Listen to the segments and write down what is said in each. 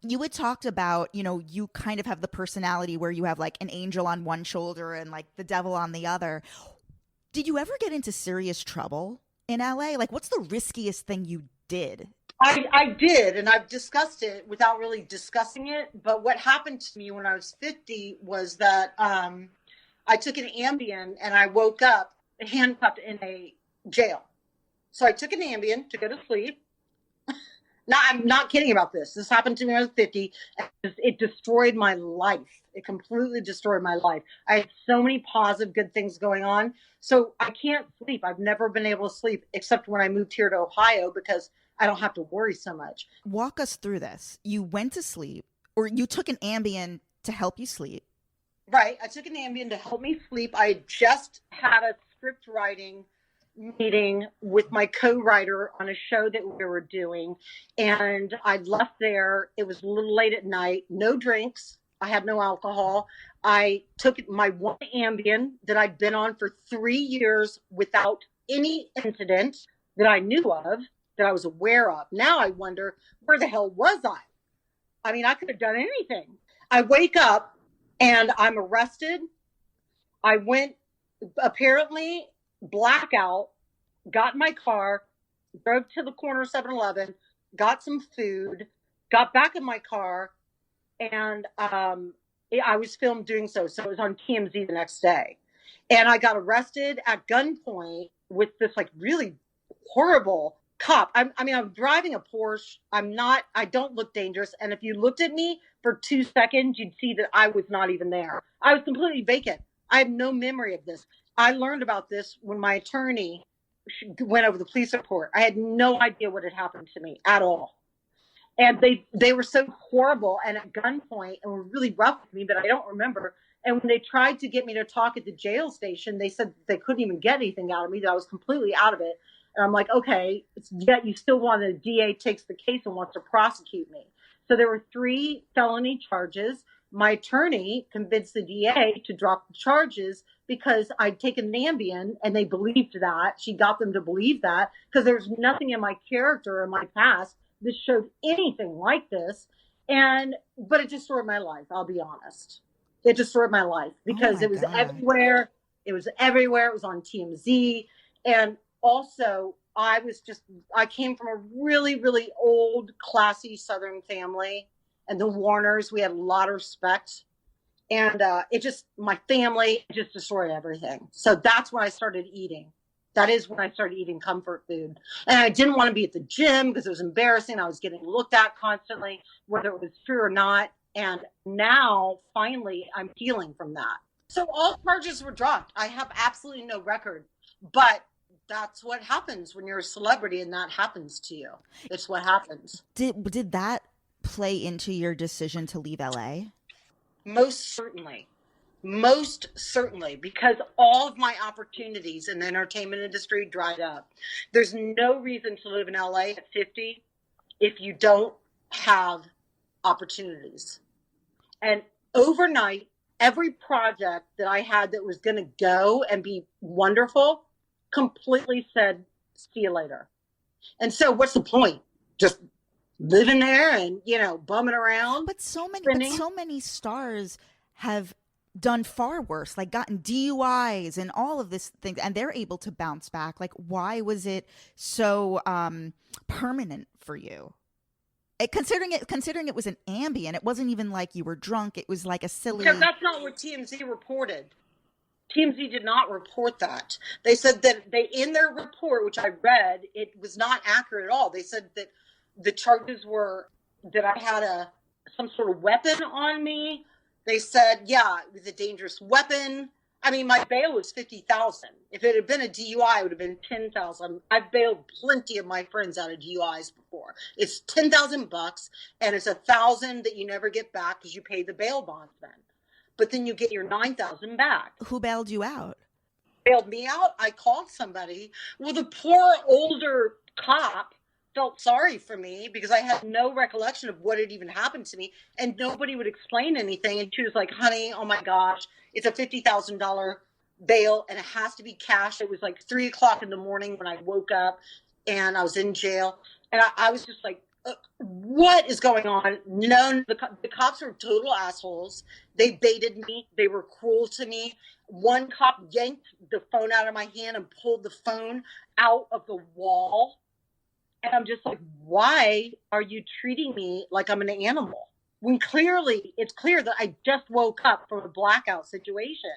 you had talked about, you kind of have the personality where you have like an angel on one shoulder and like the devil on the other. Did you ever get into serious trouble in LA? Like, what's the riskiest thing you did? I did, and I've discussed it without really discussing it. But what happened to me when I was 50 was that I took an Ambien and I woke up handcuffed in a jail. So I took an Ambien to go to sleep. Now, I'm not kidding about this. This happened to me when I was 50. And it destroyed my life. It completely destroyed my life. I had so many positive, good things going on. So I can't sleep. I've never been able to sleep except when I moved here to Ohio because I don't have to worry so much. Walk us through this. You went to sleep, or you took an Ambien to help you sleep. Right. I took an Ambien to help me sleep. I had just had a script writing meeting with my co-writer on a show that we were doing, and I'd left there. It was a little late at night. No drinks. I had no alcohol. I took my one Ambien that I'd been on for 3 years without any incident that I knew of, that I was aware of. Now I wonder, where the hell was I? I mean, I could have done anything. I wake up and I'm arrested. I went, apparently, blackout, got in my car, drove to the corner 7-Eleven, got some food, got back in my car, and I was filmed doing so. So it was on TMZ the next day. And I got arrested at gunpoint with this like really horrible cop. I'm driving a Porsche. I don't look dangerous. And if you looked at me for 2 seconds, you'd see that I was not even there. I was completely vacant. I have no memory of this. I learned about this when my attorney went over the police report. I had no idea what had happened to me at all. And they were so horrible and at gunpoint and were really rough with me, but I don't remember. And when they tried to get me to talk at the jail station, they said they couldn't even get anything out of me, that I was completely out of it. And I'm like, okay, yet you still want the DA takes the case and wants to prosecute me. So there were 3 felony charges. My attorney convinced the DA to drop the charges because I'd taken an Ambien and they believed that. She got them to believe that because there's nothing in my character or my past that showed anything like this. But it destroyed my life, I'll be honest. It destroyed my life Oh because my it was God. everywhere. It was everywhere. It was on TMZ. And also, I came from a really, really old, classy Southern family. And the Warners, we had a lot of respect. And my family just destroyed everything. So that's when I started eating. That is when I started eating comfort food. And I didn't want to be at the gym because it was embarrassing. I was getting looked at constantly, whether it was true or not. And now, finally, I'm healing from that. So all charges were dropped. I have absolutely no record. But that's what happens when you're a celebrity and that happens to you. It's what happens. Did that play into your decision to leave LA? Most certainly. Most certainly, because all of my opportunities in the entertainment industry dried up. There's no reason to live in LA at 50 if you don't have opportunities. And overnight, every project that I had that was going to go and be wonderful completely said, see you later. And so what's the point? Just living there and, bumming around, But spinning. so many stars have done far worse, like gotten DUIs and all of this things, and they're able to bounce back. Like, why was it so permanent for you? Considering it was an Ambien, it wasn't even like you were drunk. It was like a Because silly. that's not what TMZ reported. TMZ did not report that. They said that in their report, which I read, it was not accurate at all. They said that the charges were that I had some sort of weapon on me. They said, yeah, it was a dangerous weapon. I mean, my bail was 50,000. If it had been a DUI, it would have been 10,000. I've bailed plenty of my friends out of DUIs before. It's 10,000 bucks, and it's 1,000 that you never get back because you pay the bail bondsman. But then you get your 9,000 back. Who bailed you out? Bailed me out. I called somebody. Well, the poor older cop felt sorry for me because I had no recollection of what had even happened to me, and nobody would explain anything. And she was like, honey, oh my gosh, it's a $50,000 bail and it has to be cash. It was like 3 o'clock in the morning when I woke up and I was in jail. And I was just like, what is going on? No, the cops are total assholes. They baited me. They were cruel to me. One cop yanked the phone out of my hand and pulled the phone out of the wall. And I'm just like, why are you treating me like I'm an animal? When clearly, it's clear that I just woke up from a blackout situation.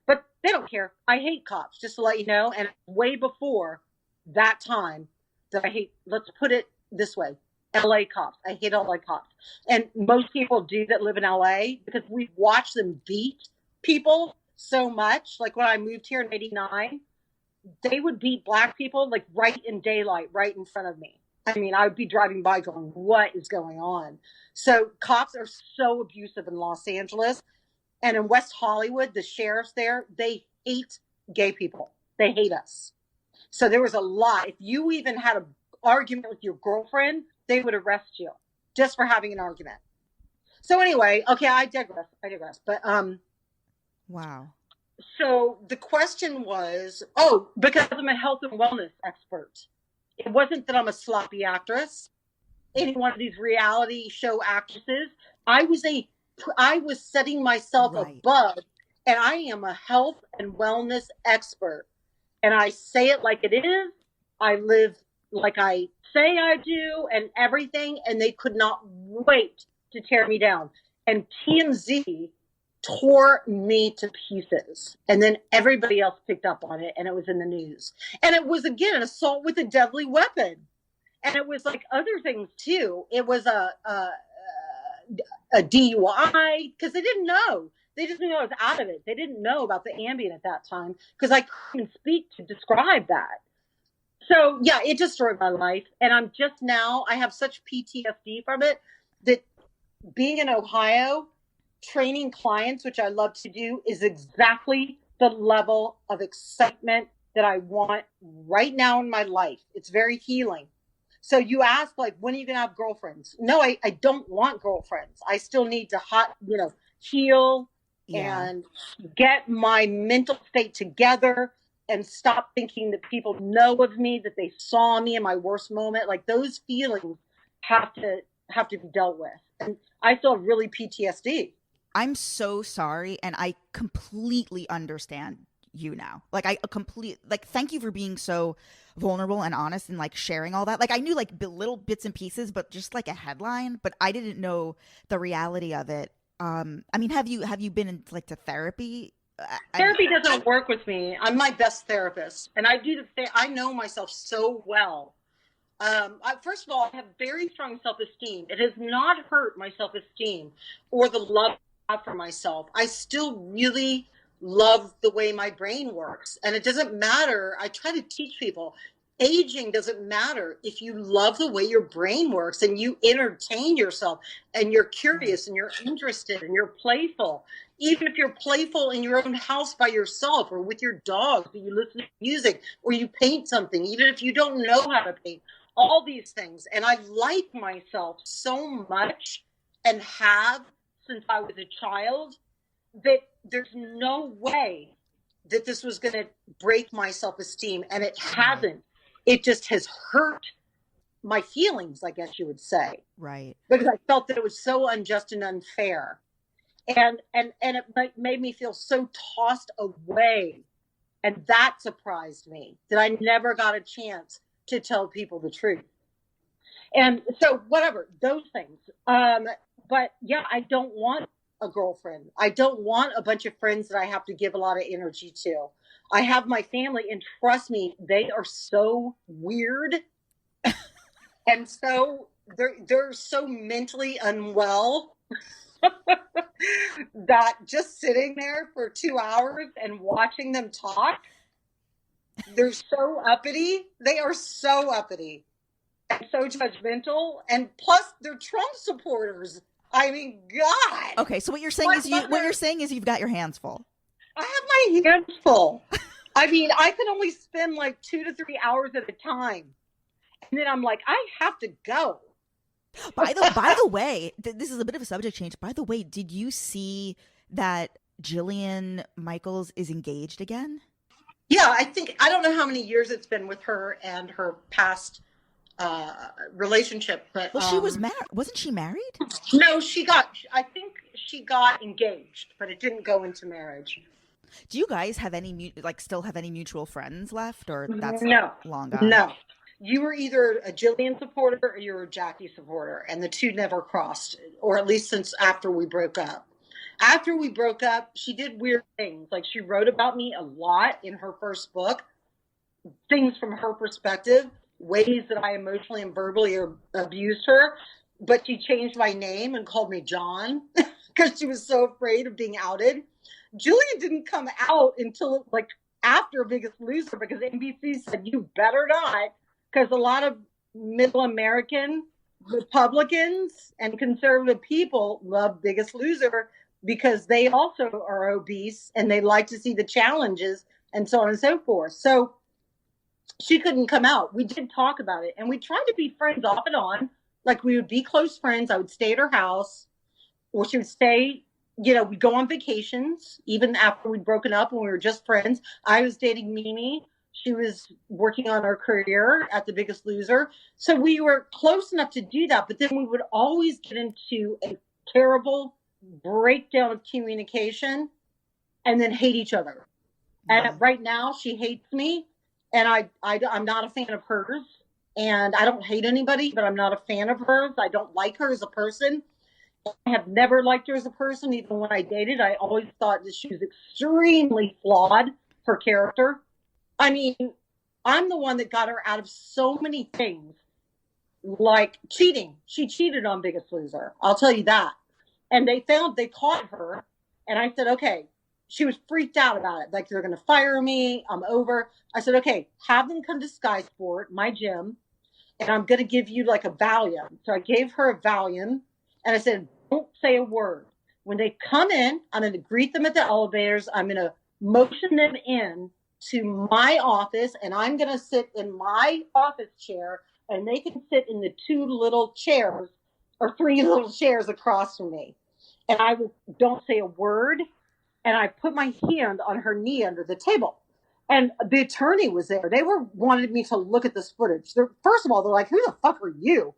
But they don't care. I hate cops, just to let you know. And way before that time that I hate, let's put it this way, LA cops. I hate LA cops. And most people do that live in LA because we watch them beat people so much. Like when I moved here in 89, they would beat black people like right in daylight, right in front of me. I mean, I would be driving by going, what is going on? So cops are so abusive in Los Angeles. And in West Hollywood, the sheriffs there, they hate gay people. They hate us. So there was a lot. If you even had an argument with your girlfriend, they would arrest you just for having an argument. So anyway, okay, I digress. But Wow. so the question was, because I'm a health and wellness expert. It wasn't that I'm a sloppy actress. Any one of these reality show actresses. I was setting myself above, and I am a health and wellness expert. And I say it like it is. I live like I say I do and everything, and they could not wait to tear me down. And TMZ tore me to pieces. And then everybody else picked up on it, and it was in the news. And it was, again, an assault with a deadly weapon. And it was like other things, too. It was a DUI, because they didn't know. They just knew I was out of it. They didn't know about the Ambien at that time, because I couldn't speak to describe that. So, yeah, it destroyed my life. And I'm just now, I have such PTSD from it that being in Ohio, training clients, which I love to do, is exactly the level of excitement that I want right now in my life. It's very healing. So you ask, like, when are you going to have girlfriends? No, I don't want girlfriends. I still need to heal and get my mental state together and stop thinking that people know of me, that they saw me in my worst moment. Like, those feelings have to be dealt with. And I still have really PTSD. I'm so sorry, and I completely understand you now. Like, thank you for being so vulnerable and honest and like sharing all that. Like, I knew like little bits and pieces, but just like a headline, but I didn't know the reality of it. I mean, have you been in like to therapy? Therapy doesn't work with me. I'm my best therapist, and I know myself so well. First of all, I have very strong self-esteem. It has not hurt my self-esteem or the love I have for myself. I still really love the way my brain works. And it doesn't matter. I try to teach people aging doesn't matter if you love the way your brain works and you entertain yourself and you're curious and you're interested and you're playful. Even if you're playful in your own house by yourself or with your dog, you listen to music or you paint something, even if you don't know how to paint, all these things. And I like myself so much and have since I was a child that there's no way that this was going to break my self-esteem. And it hasn't. It just has hurt my feelings, I guess you would say. Right. Because I felt that it was so unjust and unfair. And it made me feel so tossed away. And that surprised me that I never got a chance to tell people the truth. And so whatever, those things. But yeah, I don't want a girlfriend. I don't want a bunch of friends that I have to give a lot of energy to. I have my family, and trust me, they are so weird. And so they're so mentally unwell that just sitting there for 2 hours and watching them talk, they're so uppity. They are so uppity and so judgmental. And plus they're Trump supporters. I mean, God. Okay, so what you're saying is you've got your hands full. I have my hands full. I mean, I can only spend like 2 to 3 hours at a time. And then I'm like, I have to go. By the way, this is a bit of a subject change. By the way, did you see that Jillian Michaels is engaged again? Yeah, I don't know how many years it's been with her and her past relationship. But Well, she was married. Wasn't she married? no, I think she got engaged, but it didn't go into marriage. Do you guys have any still have any mutual friends left, or that's No, long gone? no. You were either a Jillian supporter or you were a Jackie supporter, and the two never crossed, or at least since after we broke up. After we broke up, she did weird things. Like, she wrote about me a lot in her first book, things from her perspective, ways that I emotionally and verbally abused her. But she changed my name and called me John because she was so afraid of being outed. Jillian didn't come out until like after Biggest Loser, because NBC said, you better not, because a lot of middle American Republicans and conservative people love Biggest Loser because they also are obese and they like to see the challenges and so on and so forth. So she couldn't come out. We did talk about it, and we tried to be friends off and on. Like, we would be close friends. I would stay at her house, or she would stay, we'd go on vacations, even after we'd broken up and we were just friends. I was dating Mimi. She was working on her career at The Biggest Loser. So we were close enough to do that, but then we would always get into a terrible breakdown of communication and then hate each other. And right now she hates me, and I'm not a fan of hers. And I don't hate anybody, but I'm not a fan of hers. I don't like her as a person. I have never liked her as a person. Even when I dated, I always thought that she was extremely flawed, her character. I mean, I'm the one that got her out of so many things, like cheating. She cheated on Biggest Loser. I'll tell you that. And they caught her. And I said, okay, she was freaked out about it. Like, they're going to fire me. I'm over. I said, okay, have them come to Sky Sport, my gym, and I'm going to give you like a Valium. So I gave her a Valium, and I said, don't say a word. When they come in, I'm going to greet them at the elevators. I'm going to motion them in to my office, and I'm going to sit in my office chair, and they can sit in the two little chairs or three little chairs across from me. And I don't say a word. And I put my hand on her knee under the table. And the attorney was there. They wanted me to look at this footage. First of all, they're like, who the fuck are you?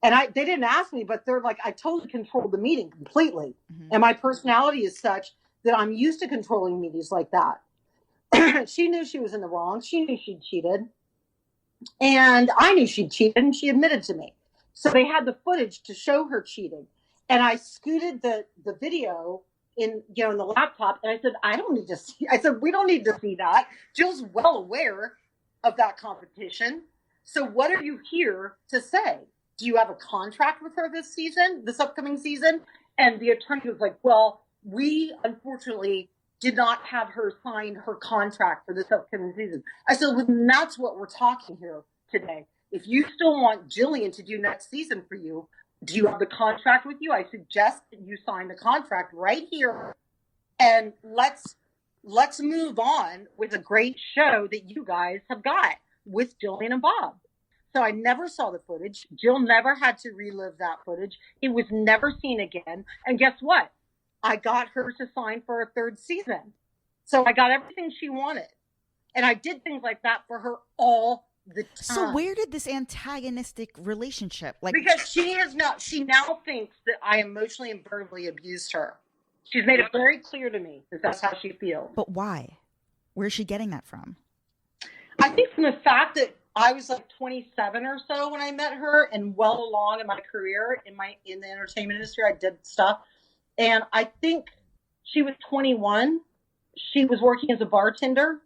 And they didn't ask me, but they're like, I totally controlled the meeting completely. Mm-hmm. And my personality is such that I'm used to controlling meetings like that. She knew she was in the wrong. She knew she'd cheated. And I knew she'd cheated, and she admitted to me. So they had the footage to show her cheating. And I scooted the video in the laptop, and I said, we don't need to see that. Jill's well aware of that competition. So what are you here to say? Do you have a contract with her this upcoming season? And the attorney was like, well, we unfortunately did not have her sign her contract for this upcoming season. I said, well, that's what we're talking here today. If you still want Jillian to do next season for you, do you have the contract with you? I suggest that you sign the contract right here, and let's move on with a great show that you guys have got with Jillian and Bob. So I never saw the footage. Jill never had to relive that footage. It was never seen again. And guess what? I got her to sign for a third season. So I got everything she wanted. And I did things like that for her all the time. So where did this antagonistic relationship, because she now thinks that I emotionally and verbally abused her. She's made it very clear to me that that's how she feels. But why? Where's she getting that from? I think from the fact that I was like 27 or so when I met her, and well along in my career in the entertainment industry. I did stuff, and I think she was 21. She was working as a bartender.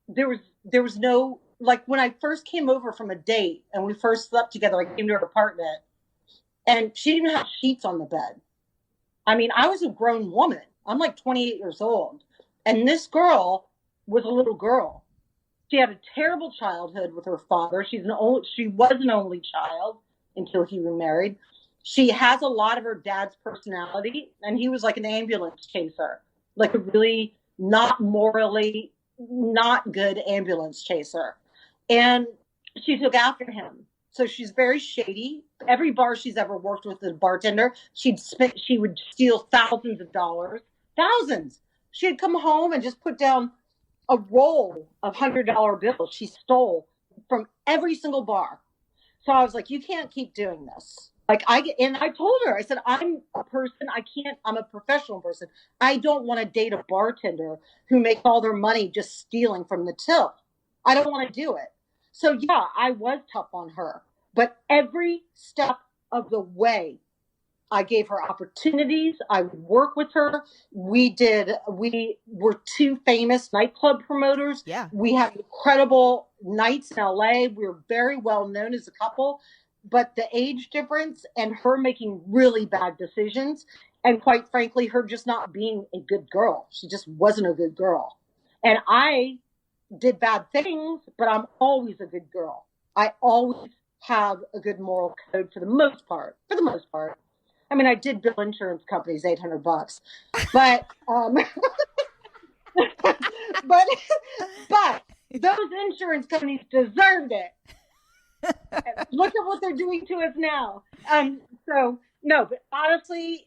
There was no, like, when I first came over from a date and we first slept together, I came to her apartment and she didn't have sheets on the bed. I mean, I was a grown woman. I'm like 28 years old. And this girl was a little girl. She had a terrible childhood with her father. She was an only child until he remarried. She has a lot of her dad's personality, and he was like an ambulance chaser, like a really not morally not good ambulance chaser. And she took after him. So she's very shady. Every bar she's ever worked with as a bartender, she would steal thousands of dollars. Thousands. She'd come home and just put down a roll of $100 bills she stole from every single bar. So I was like, you can't keep doing this. Like and I told her, I said, I'm a person, I'm a professional person. I don't want to date a bartender who makes all their money just stealing from the till. I don't want to do it. So yeah, I was tough on her, but every step of the way, I gave her opportunities. I would work with her. We were two famous nightclub promoters. Yeah. We had incredible nights in LA. We were very well known as a couple, but the age difference and her making really bad decisions, and quite frankly, her just not being a good girl. She just wasn't a good girl. And I did bad things, but I'm always a good girl. I always have a good moral code for the most part. For the most part. I mean, I did bill insurance companies $800, but but those insurance companies deserved it. Look at what they're doing to us now. So no, but honestly,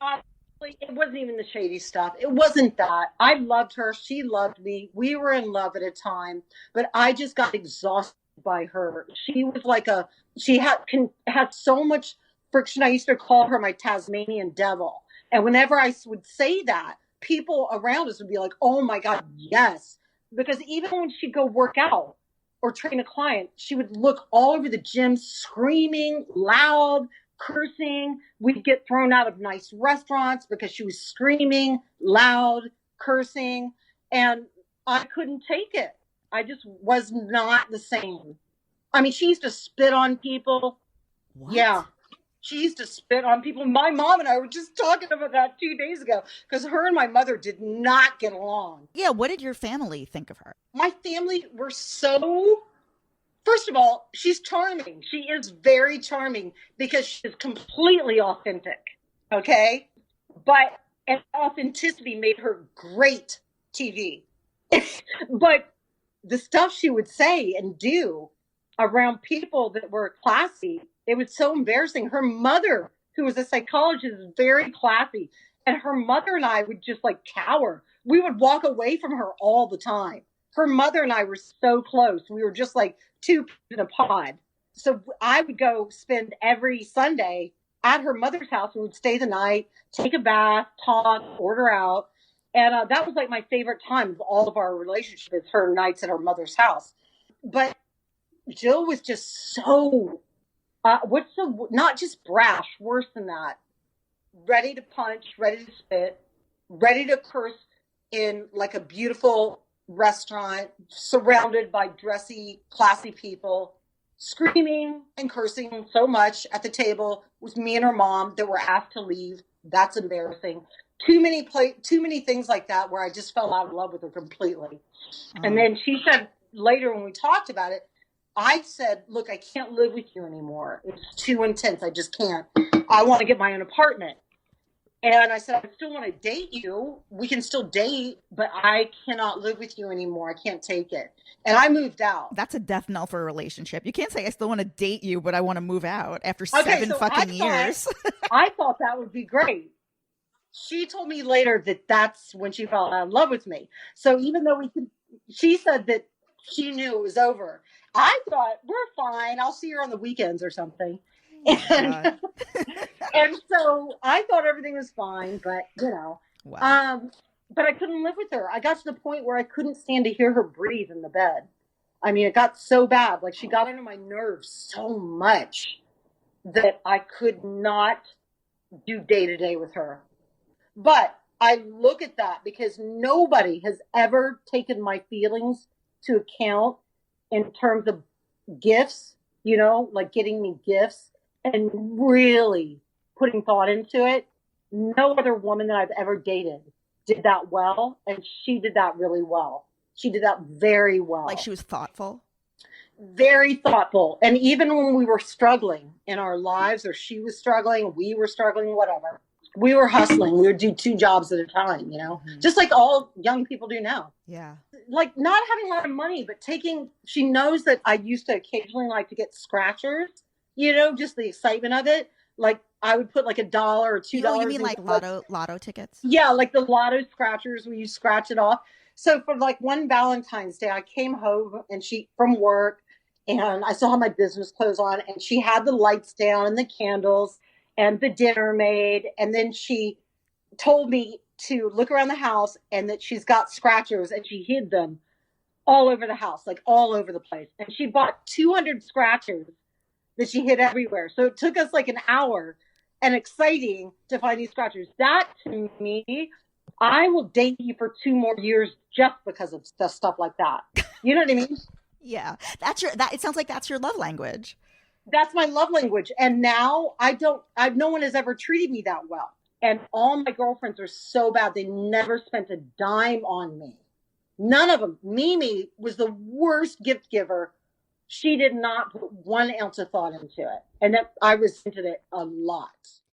it wasn't even the shady stuff. It wasn't that. I loved her. She loved me. We were in love at a time, but I just got exhausted by her. She was like she had so much friction. I used to call her my Tasmanian devil. And whenever I would say that, people around us would be like, oh my God, yes. Because even when she'd go work out or train a client, she would look all over the gym screaming, loud, cursing. We'd get thrown out of nice restaurants because she was screaming, loud, cursing. And I couldn't take it. I just was not the same. I mean, she used to spit on people. What? Yeah. She used to spit on people. My mom and I were just talking about that 2 days ago because her and my mother did not get along. Yeah. What did your family think of her? My family were first of all, she's charming. She is very charming because she's completely authentic. Okay. But and authenticity made her great TV. But the stuff she would say and do around people that were classy, it was so embarrassing. Her mother, who was a psychologist, is very classy. And her mother and I would just like cower. We would walk away from her all the time. Her mother and I were so close. We were just like two peas in a pod. So I would go spend every Sunday at her mother's house and we'd stay the night, take a bath, talk, order out. And that was like my favorite time of all of our relationship is her nights at her mother's house. But Jill was just so, not just brash, worse than that, ready to punch, ready to spit, ready to curse in like a beautiful restaurant, surrounded by dressy, classy people, screaming and cursing so much at the table with me and her mom that were asked to leave. That's embarrassing. Too many things like that where I just fell out of love with her completely. And then she said later when we talked about it, I said, look, I can't live with you anymore. It's too intense. I just can't. I want to get my own apartment. And I said, I still want to date you. We can still date, but I cannot live with you anymore. I can't take it. And I moved out. That's a death knell for a relationship. You can't say I still want to date you, but I want to move out after 7 fucking years. I thought that would be great. She told me later that that's when she fell out of love with me. So even though she said that she knew it was over. I thought, we're fine. I'll see her on the weekends or something. And, and so I thought everything was fine, but Wow. But I couldn't live with her. I got to the point where I couldn't stand to hear her breathe in the bed. I mean, it got so bad. Like she got under my nerves so much that I could not do day to day with her. But I look at that because nobody has ever taken my feelings to account in terms of gifts, like getting me gifts and really putting thought into it. No other woman that I've ever dated did that well. And she did that really well. She did that very well. Like she was thoughtful. Very thoughtful. And even when we were struggling in our lives or she was struggling, we were struggling, whatever. We were hustling. We would do 2 jobs at a time, just like all young people do now. Yeah. Like not having a lot of money, but she knows that I used to occasionally like to get scratchers, just the excitement of it. Like I would put like $1 or $2. You mean like lotto tickets? Yeah. Like the lotto scratchers where you scratch it off. So for like one Valentine's Day, I came home from work and I still had my business clothes on, and she had the lights down and the candles and the dinner made. And then she told me to look around the house and that she's got scratchers, and she hid them all over the house, like all over the place. And she bought 200 scratchers that she hid everywhere. So it took us like an hour and exciting to find these scratchers. That to me, I will date you for 2 more years just because of stuff like that. You know what I mean? Yeah. That's your that it sounds like that's your love language. That's my love language. And now no one has ever treated me that well. And all my girlfriends are so bad. They never spent a dime on me. None of them. Mimi was the worst gift giver. She did not put 1 ounce of thought into it. And that I resented it a lot.